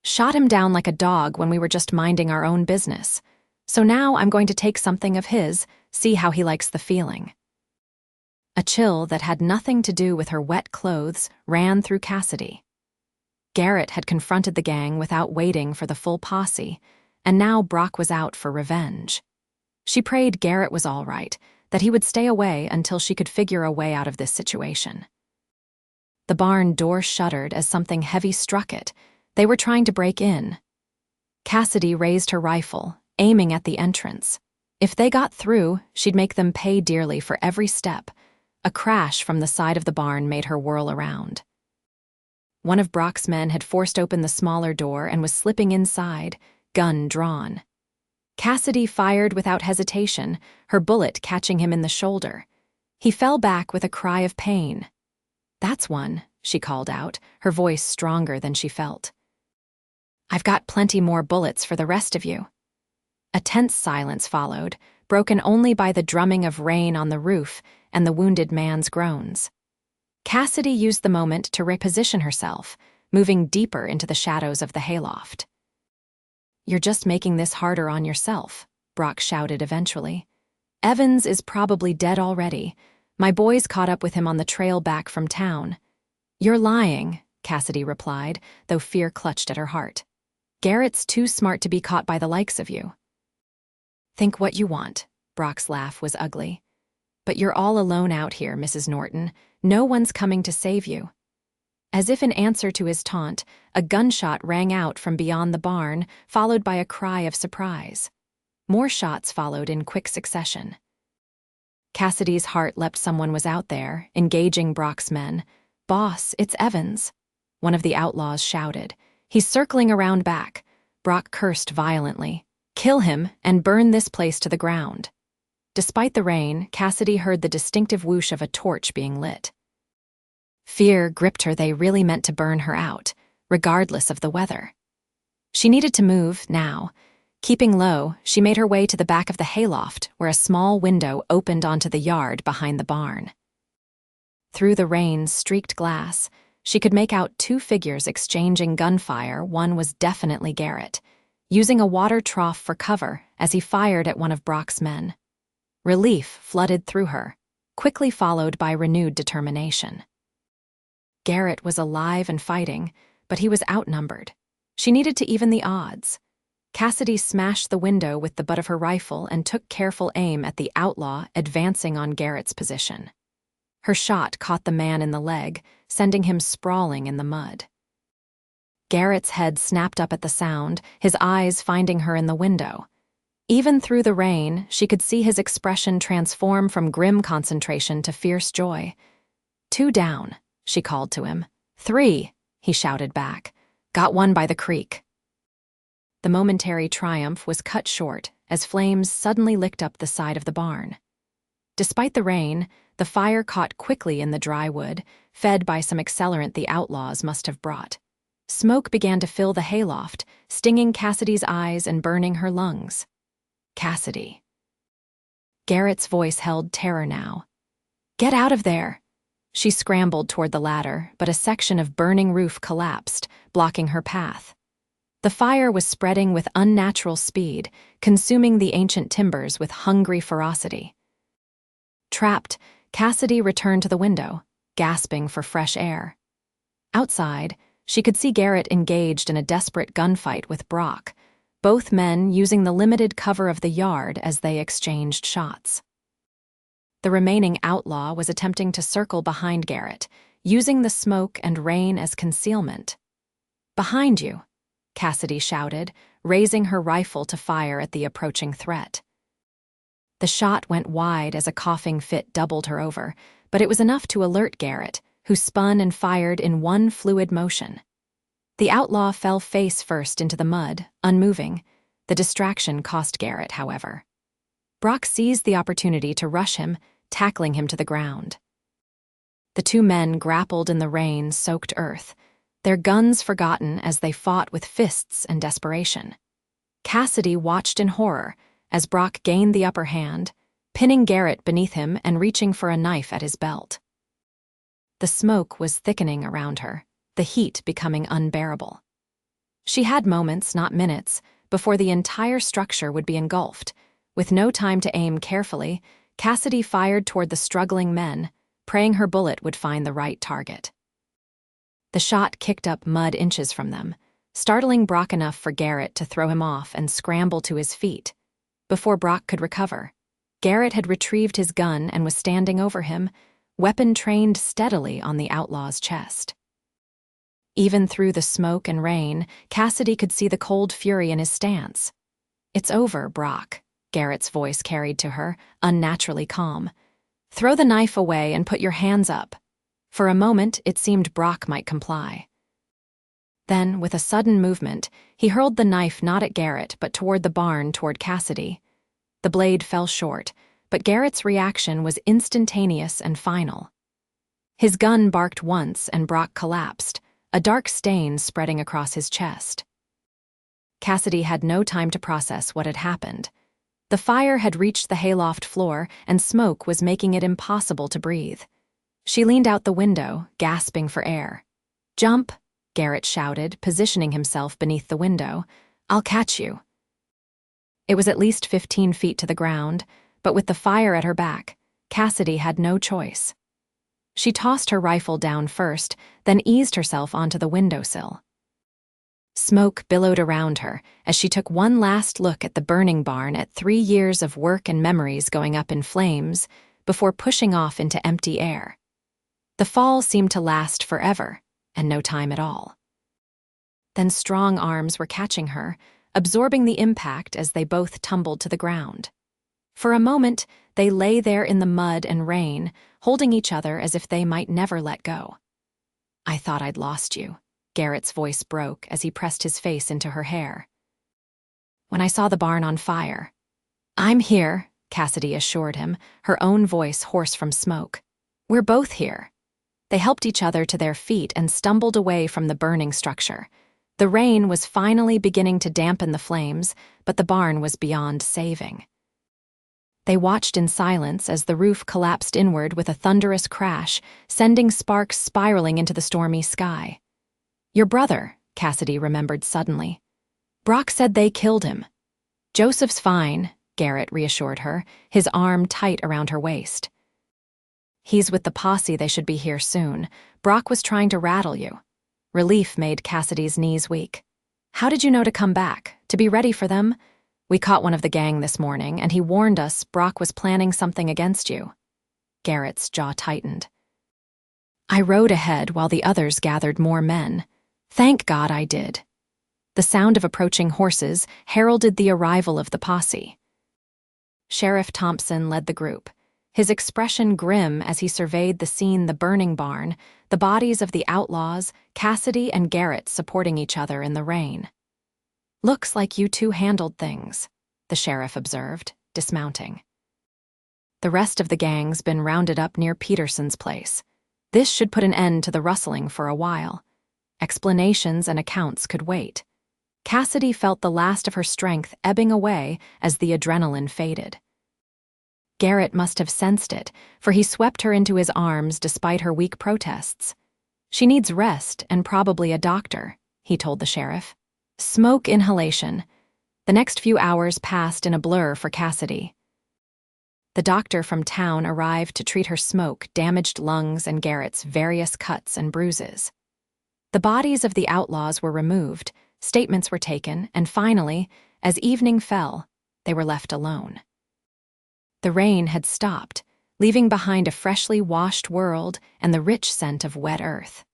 "Shot him down like a dog when we were just minding our own business. So now I'm going to take something of his, see how he likes the feeling." A chill that had nothing to do with her wet clothes ran through Cassidy. Garrett had confronted the gang without waiting for the full posse, and now Brock was out for revenge. She prayed Garrett was all right, that he would stay away until she could figure a way out of this situation. The barn door shuddered as something heavy struck it. They were trying to break in. Cassidy raised her rifle, aiming at the entrance. If they got through, she'd make them pay dearly for every step. A crash from the side of the barn made her whirl around. One of Brock's men had forced open the smaller door and was slipping inside, gun drawn. Cassidy fired without hesitation, her bullet catching him in the shoulder. He fell back with a cry of pain. "That's one," she called out, her voice stronger than she felt. "I've got plenty more bullets for the rest of you." A tense silence followed, broken only by the drumming of rain on the roof and the wounded man's groans. Cassidy used the moment to reposition herself, moving deeper into the shadows of the hayloft. "You're just making this harder on yourself," Brock shouted eventually. "Evans is probably dead already. My boys caught up with him on the trail back from town." "You're lying," Cassidy replied, though fear clutched at her heart. "Garrett's too smart to be caught by the likes of you." "Think what you want," Brock's laugh was ugly. "But you're all alone out here, Mrs. Norton. No one's coming to save you." As if in answer to his taunt, a gunshot rang out from beyond the barn, followed by a cry of surprise. More shots followed in quick succession. Cassidy's heart leapt. Someone was out there, engaging Brock's men, "Boss, it's Evans," one of the outlaws shouted. "He's circling around back." Brock cursed violently. "Kill him and burn this place to the ground." Despite the rain, Cassidy heard the distinctive whoosh of a torch being lit. Fear gripped her. They really meant to burn her out, regardless of the weather. She needed to move now. Keeping low, she made her way to the back of the hayloft, where a small window opened onto the yard behind the barn. Through the rain-streaked glass, she could make out two figures exchanging gunfire. One was definitely Garrett, using a water trough for cover as he fired at one of Brock's men. Relief flooded through her, quickly followed by renewed determination. Garrett was alive and fighting, but he was outnumbered. She needed to even the odds. Cassidy smashed the window with the butt of her rifle and took careful aim at the outlaw advancing on Garrett's position. Her shot caught the man in the leg, sending him sprawling in the mud. Garrett's head snapped up at the sound, his eyes finding her in the window. Even through the rain, she could see his expression transform from grim concentration to fierce joy. "Two down," she called to him. "Three," he shouted back. "Got one by the creek." The momentary triumph was cut short as flames suddenly licked up the side of the barn. Despite the rain, the fire caught quickly in the dry wood, fed by some accelerant the outlaws must have brought. Smoke began to fill the hayloft, stinging Cassidy's eyes and burning her lungs. "Cassidy." Garrett's voice held terror now. "Get out of there!" She scrambled toward the ladder, but a section of burning roof collapsed, blocking her path. The fire was spreading with unnatural speed, consuming the ancient timbers with hungry ferocity. Trapped, Cassidy returned to the window, gasping for fresh air. Outside, she could see Garrett engaged in a desperate gunfight with Brock, both men using the limited cover of the yard as they exchanged shots. The remaining outlaw was attempting to circle behind Garrett, using the smoke and rain as concealment. "Behind you," Cassidy shouted, raising her rifle to fire at the approaching threat. The shot went wide as a coughing fit doubled her over, but it was enough to alert Garrett, who spun and fired in one fluid motion. The outlaw fell face first into the mud, unmoving. The distraction cost Garrett, however. Brock seized the opportunity to rush him, tackling him to the ground. The two men grappled in the rain-soaked earth, their guns forgotten as they fought with fists and desperation. Cassidy watched in horror as Brock gained the upper hand, pinning Garrett beneath him and reaching for a knife at his belt. The smoke was thickening around her, the heat becoming unbearable. She had moments, not minutes, before the entire structure would be engulfed. With no time to aim carefully, Cassidy fired toward the struggling men, praying her bullet would find the right target. The shot kicked up mud inches from them, startling Brock enough for Garrett to throw him off and scramble to his feet. Before Brock could recover, Garrett had retrieved his gun and was standing over him, weapon trained steadily on the outlaw's chest. Even through the smoke and rain, Cassidy could see the cold fury in his stance. "It's over, Brock," Garrett's voice carried to her, unnaturally calm. "Throw the knife away and put your hands up." For a moment, it seemed Brock might comply. Then, with a sudden movement, he hurled the knife not at Garrett but toward the barn toward Cassidy. The blade fell short, but Garrett's reaction was instantaneous and final. His gun barked once and Brock collapsed, a dark stain spreading across his chest. Cassidy had no time to process what had happened. The fire had reached the hayloft floor and smoke was making it impossible to breathe. She leaned out the window, gasping for air. "Jump!" Garrett shouted, positioning himself beneath the window. "I'll catch you." It was at least 15 feet to the ground, but with the fire at her back, Cassidy had no choice. She tossed her rifle down first, then eased herself onto the windowsill. Smoke billowed around her as she took one last look at the burning barn at 3 years of work and memories going up in flames before pushing off into empty air. The fall seemed to last forever, and no time at all. Then strong arms were catching her, absorbing the impact as they both tumbled to the ground. For a moment, they lay there in the mud and rain, holding each other as if they might never let go. I thought I'd lost you. Garrett's voice broke as he pressed his face into her hair. When I saw the barn on fire. I'm here, Cassidy assured him, her own voice hoarse from smoke. We're both here. They helped each other to their feet and stumbled away from the burning structure. The rain was finally beginning to dampen the flames, but the barn was beyond saving. They watched in silence as the roof collapsed inward with a thunderous crash, sending sparks spiraling into the stormy sky. Your brother, Cassidy remembered suddenly. Brock said they killed him. Joseph's fine, Garrett reassured her, his arm tight around her waist. He's with the posse, they should be here soon. Brock was trying to rattle you. Relief made Cassidy's knees weak. How did you know to come back? To be ready for them? We caught one of the gang this morning, and he warned us Brock was planning something against you. Garrett's jaw tightened. I rode ahead while the others gathered more men. Thank God I did. The sound of approaching horses heralded the arrival of the posse. Sheriff Thompson led the group, his expression grim as he surveyed the burning barn, the bodies of the outlaws, Cassidy and Garrett supporting each other in the rain. Looks like you two handled things, the sheriff observed, dismounting. The rest of the gang's been rounded up near Peterson's place. This should put an end to the rustling for a while. Explanations and accounts could wait. Cassidy felt the last of her strength ebbing away as the adrenaline faded. Garrett must have sensed it, for he swept her into his arms despite her weak protests. She needs rest and probably a doctor, he told the sheriff. Smoke inhalation. The next few hours passed in a blur for Cassidy. The doctor from town arrived to treat her smoke-damaged lungs and Garrett's various cuts and bruises. The bodies of the outlaws were removed, statements were taken, and finally, as evening fell, they were left alone. The rain had stopped, leaving behind a freshly washed world and the rich scent of wet earth.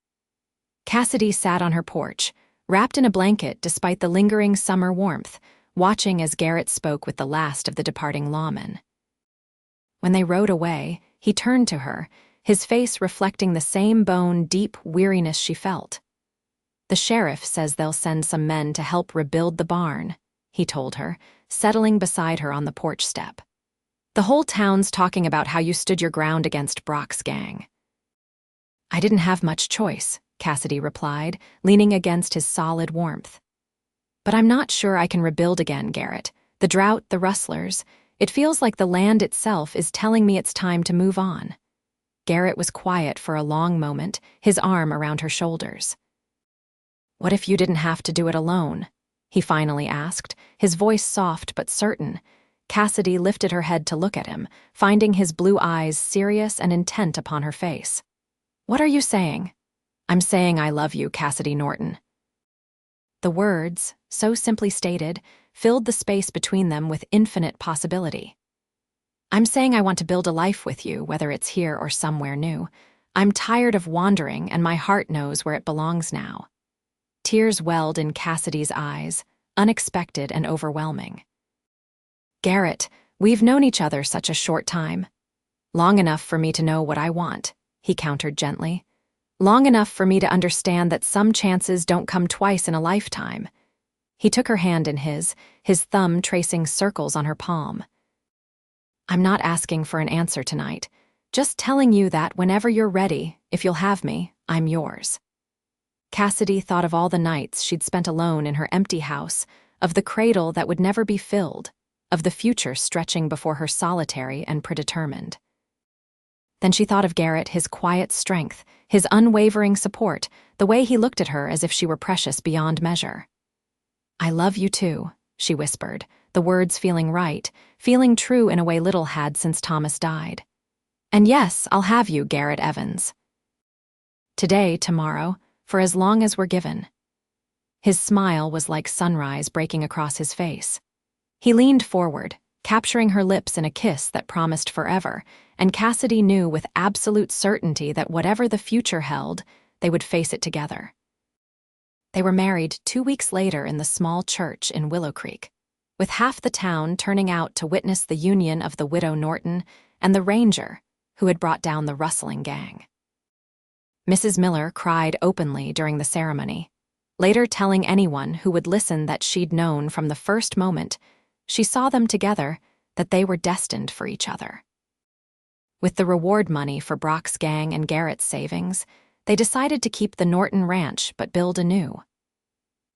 Cassidy sat on her porch, wrapped in a blanket despite the lingering summer warmth, watching as Garrett spoke with the last of the departing lawmen. When they rode away, he turned to her, his face reflecting the same bone-deep weariness she felt. The sheriff says they'll send some men to help rebuild the barn, he told her, settling beside her on the porch step. The whole town's talking about how you stood your ground against Brock's gang. I didn't have much choice, Cassidy replied, leaning against his solid warmth. But I'm not sure I can rebuild again, Garrett. The drought, the rustlers, it feels like the land itself is telling me it's time to move on. Garrett was quiet for a long moment, his arm around her shoulders. What if you didn't have to do it alone? He finally asked, his voice soft but certain. Cassidy lifted her head to look at him, finding his blue eyes serious and intent upon her face. What are you saying? I'm saying I love you, Cassidy Norton. The words, so simply stated, filled the space between them with infinite possibility. I'm saying I want to build a life with you, whether it's here or somewhere new. I'm tired of wandering, and my heart knows where it belongs now. Tears welled in Cassidy's eyes, unexpected and overwhelming. Garrett, we've known each other such a short time. Long enough for me to know what I want, he countered gently. Long enough for me to understand that some chances don't come twice in a lifetime. He took her hand in his thumb tracing circles on her palm. I'm not asking for an answer tonight, just telling you that whenever you're ready, if you'll have me, I'm yours. Cassidy thought of all the nights she'd spent alone in her empty house, of the cradle that would never be filled, of the future stretching before her solitary and predetermined. Then she thought of Garrett, his quiet strength, his unwavering support, the way he looked at her as if she were precious beyond measure. I love you too, she whispered, the words feeling right, feeling true in a way little had since Thomas died. And yes, I'll have you, Garrett Evans. Today, tomorrow, for as long as we're given. His smile was like sunrise breaking across his face. He leaned forward, capturing her lips in a kiss that promised forever, and Cassidy knew with absolute certainty that whatever the future held, they would face it together. They were married 2 weeks later in the small church in Willow Creek, with half the town turning out to witness the union of the widow Norton and the ranger who had brought down the rustling gang. Mrs. Miller cried openly during the ceremony, later telling anyone who would listen that she'd known from the first moment she saw them together that they were destined for each other. With the reward money for Brock's gang and Garrett's savings, they decided to keep the Norton ranch but build anew.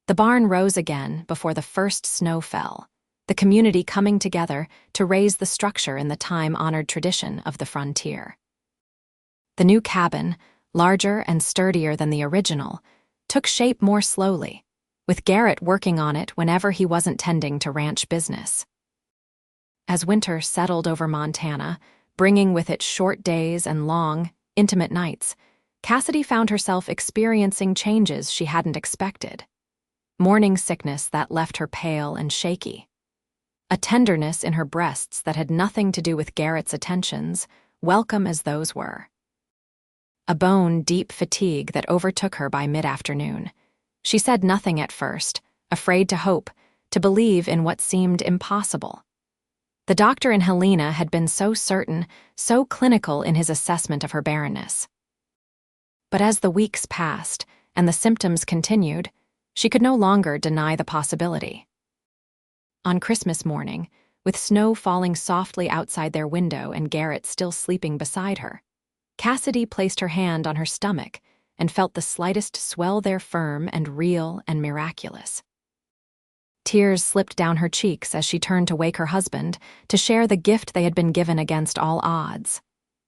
The barn rose again before the first snow fell, the community coming together to raise the structure in the time-honored tradition of the frontier. The new cabin, larger and sturdier than the original, took shape more slowly, with Garrett working on it whenever he wasn't tending to ranch business. As winter settled over Montana, bringing with it short days and long, intimate nights, Cassidy found herself experiencing changes she hadn't expected. Morning sickness that left her pale and shaky. A tenderness in her breasts that had nothing to do with Garrett's attentions, welcome as those were. A bone-deep fatigue that overtook her by mid-afternoon. She said nothing at first, afraid to hope, to believe in what seemed impossible. The doctor in Helena had been so certain, so clinical in his assessment of her barrenness. But as the weeks passed and the symptoms continued, she could no longer deny the possibility. On Christmas morning, with snow falling softly outside their window and Garrett still sleeping beside her, Cassidy placed her hand on her stomach and felt the slightest swell there firm and real and miraculous. Tears slipped down her cheeks as she turned to wake her husband to share the gift they had been given against all odds.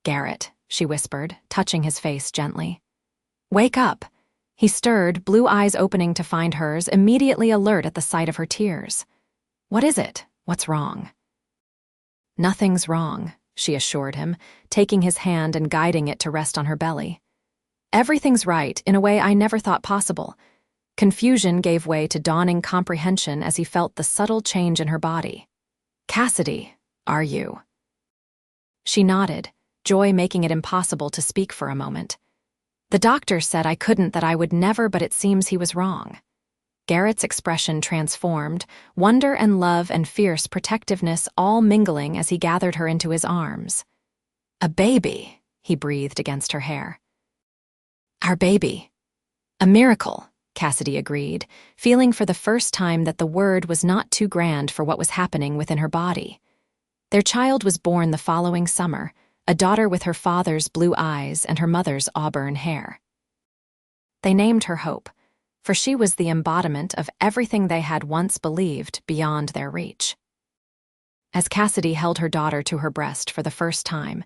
"Garrett," she whispered, touching his face gently. "Wake up." He stirred, blue eyes opening to find hers, immediately alert at the sight of her tears. "What is it? What's wrong?" "Nothing's wrong," she assured him, taking his hand and guiding it to rest on her belly. "Everything's right, in a way I never thought possible." Confusion gave way to dawning comprehension as he felt the subtle change in her body. "Cassidy, are you?" She nodded, joy making it impossible to speak for a moment. "The doctor said I couldn't, that I would never, but it seems he was wrong." Garrett's expression transformed, wonder and love and fierce protectiveness all mingling as he gathered her into his arms. "A baby," he breathed against her hair. "Our baby. A miracle," Cassidy agreed, feeling for the first time that the word was not too grand for what was happening within her body. Their child was born the following summer, a daughter with her father's blue eyes and her mother's auburn hair. They named her Hope, for she was the embodiment of everything they had once believed beyond their reach. As Cassidy held her daughter to her breast for the first time,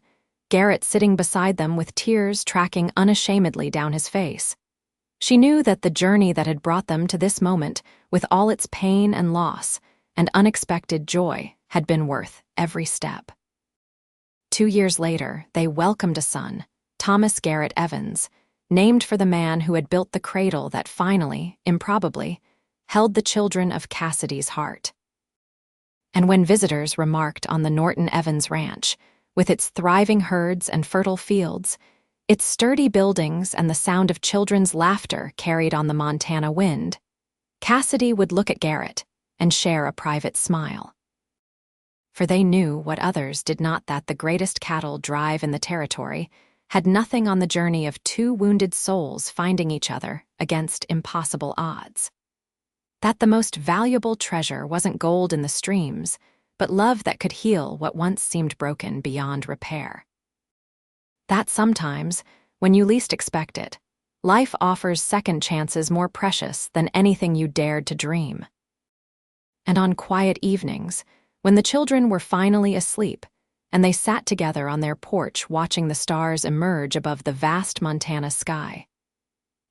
Garrett sitting beside them with tears tracking unashamedly down his face, she knew that the journey that had brought them to this moment, with all its pain and loss and unexpected joy, had been worth every step. 2 years later, they welcomed a son, Thomas Garrett Evans, named for the man who had built the cradle that finally, improbably, held the children of Cassidy's heart. And when visitors remarked on the Norton Evans Ranch, with its thriving herds and fertile fields, its sturdy buildings and the sound of children's laughter carried on the Montana wind, Cassidy would look at Garrett and share a private smile. For they knew what others did not, that the greatest cattle drive in the territory had nothing on the journey of 2 wounded souls finding each other against impossible odds. That the most valuable treasure wasn't gold in the streams, but love that could heal what once seemed broken beyond repair. That sometimes, when you least expect it, life offers second chances more precious than anything you dared to dream. And on quiet evenings, when the children were finally asleep, and they sat together on their porch watching the stars emerge above the vast Montana sky,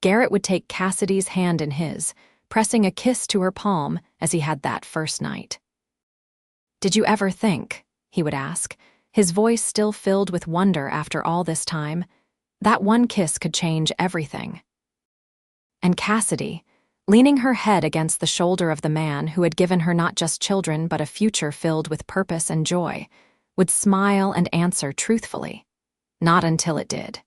Garrett would take Cassidy's hand in his, pressing a kiss to her palm as he had that first night. "Did you ever think," he would ask, his voice still filled with wonder after all this time, "that one kiss could change everything?" And Cassidy, leaning her head against the shoulder of the man who had given her not just children but a future filled with purpose and joy, would smile and answer truthfully, "Not until it did."